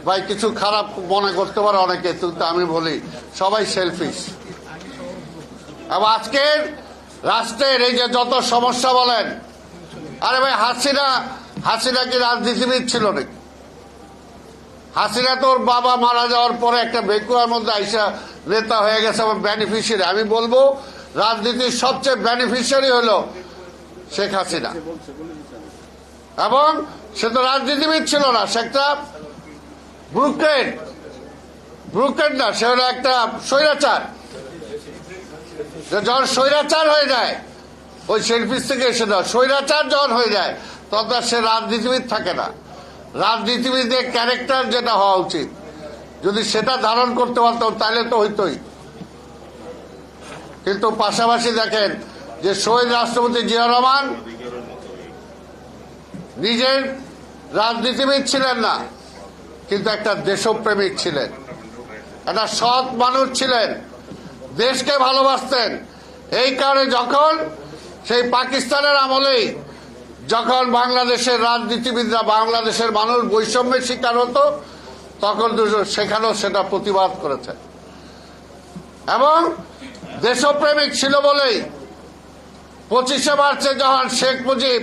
ভাই কিছু খারাপ মনে করতে পারে অনেকে, কিন্তু আমি বলি সবাই সেলফিশ। এবং আজকের রাষ্ট্রের এই যে যত সমস্যা বলেন, আরে ভাই হাসিনা কি রাজনীতিবিদ ছিল নাকি? হাসিনা তোর বাবা মারা যাওয়ার পরে একটা ভেকুয়ার মধ্যে আইসা নেতা হয়ে গেছে, আমার বেনিফিশিয়ারি। আমি বলবো রাজনীতির সবচেয়ে বেনিফিশিয়ারি হলো শেখ হাসিনা। এবং সে তো রাজনীতিবিদ ছিল না, সে একটা ব্রুকেট না, সে হলো একটা স্বৈরাচার। যখন স্বৈরাচার হয়ে যায়, ওই সেলফিস থেকে এসে দেওয়া স্বৈরাচার যখন হয়ে যায়, তখন সে রাজনীতিবিদ থাকে না। রাজনীতিবিদের ক্যারেক্টার যেটা হওয়া উচিত, যদি সেটা ধারণ করতে পারতাম তাহলে তো হইতই। কিন্তু পাশাপাশি দেখেন যে শহীদ রাষ্ট্রপতি জিয়া রহমান নিজের রাজনীতিবিদ ছিলেন না, কিন্তু একটা দেশপ্রেমিক ছিলেন, একটা সৎ মানুষ ছিলেন, দেশকে ভালোবাসতেন। এই কারণে যখন সেই পাকিস্তানের আমলেই যখন বাংলাদেশের রাজনীতিবিদরা, বাংলাদেশের মানুষ বৈষম্যের শিকার হতো, তখন সেখানেও সেটা প্রতিবাদ করেছে। এবং দেশপ্রেমিক ছিল বলেই 25শে মার্চে যখন শেখ মুজিব